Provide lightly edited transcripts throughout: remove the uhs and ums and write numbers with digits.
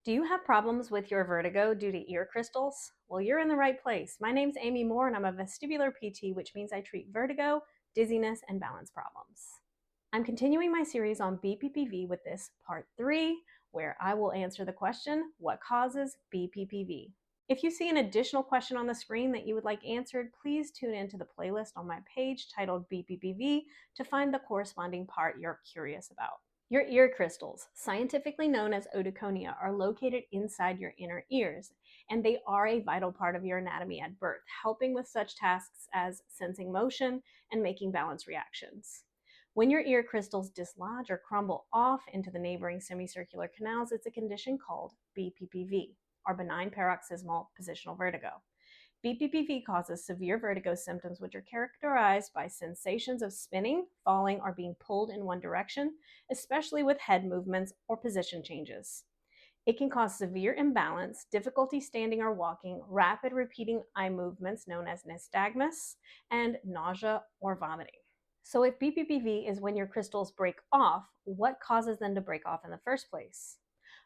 Do you have problems with your vertigo due to ear crystals? Well, you're in the right place. My name's Amy Moore and I'm a vestibular PT, which means I treat vertigo, dizziness, and balance problems. I'm continuing my series on BPPV with this part 3, where I will answer the question, what causes BPPV? If you see an additional question on the screen that you would like answered, please tune into the playlist on my page titled BPPV to find the corresponding part you're curious about. Your ear crystals, scientifically known as otoconia, are located inside your inner ears, and they are a vital part of your anatomy at birth, helping with such tasks as sensing motion and making balance reactions. When your ear crystals dislodge or crumble off into the neighboring semicircular canals, it's a condition called BPPV, or benign paroxysmal positional vertigo. BPPV causes severe vertigo symptoms, which are characterized by sensations of spinning, falling, or being pulled in one direction, especially with head movements or position changes. It can cause severe imbalance, difficulty standing or walking, rapid repeating eye movements known as nystagmus, and nausea or vomiting. So if BPPV is when your crystals break off, what causes them to break off in the first place?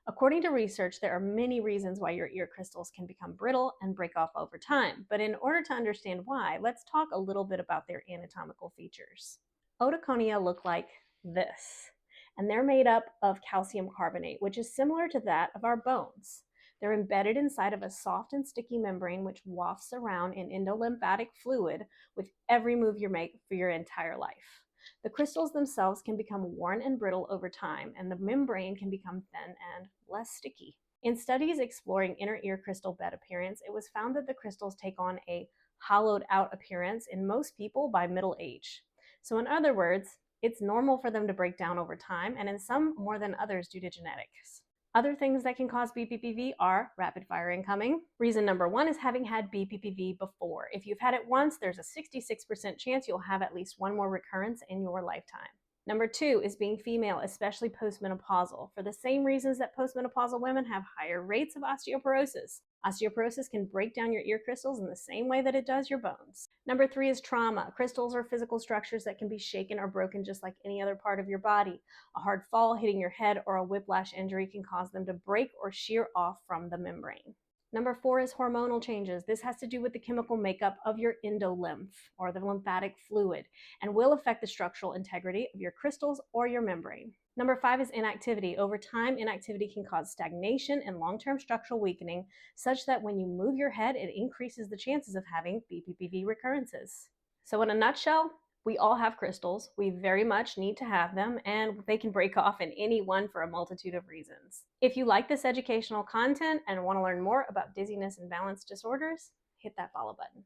According to research, there are many reasons why your ear crystals can become brittle and break off over time. But in order to understand why, let's talk a little bit about their anatomical features. Otoconia look like this, and they're made up of calcium carbonate, which is similar to that of our bones. They're embedded inside of a soft and sticky membrane which wafts around in endolymphatic fluid with every move you make for your entire life. The crystals themselves can become worn and brittle over time, and the membrane can become thin and less sticky. In studies exploring inner ear crystal bed appearance, it was found that the crystals take on a hollowed out appearance in most people by middle age. So, in other words, it's normal for them to break down over time, and in some more than others due to genetics. Other things that can cause BPPV are rapid fire incoming. Reason number one is having had BPPV before. If you've had it once, there's a 66% chance you'll have at least one more recurrence in your lifetime. Number two is being female, especially postmenopausal, for the same reasons that postmenopausal women have higher rates of osteoporosis. Osteoporosis can break down your ear crystals in the same way that it does your bones. Number three is trauma. Crystals are physical structures that can be shaken or broken just like any other part of your body. A hard fall, hitting your head, or a whiplash injury can cause them to break or shear off from the membrane. Number four is hormonal changes. This has to do with the chemical makeup of your endolymph, or the lymphatic fluid, and will affect the structural integrity of your crystals or your membrane. Number five is inactivity. Over time, inactivity can cause stagnation and long-term structural weakening, such that when you move your head, it increases the chances of having BPPV recurrences. So in a nutshell, we all have crystals. We very much need to have them, and they can break off in any one for a multitude of reasons. If you like this educational content and want to learn more about dizziness and balance disorders, hit that follow button.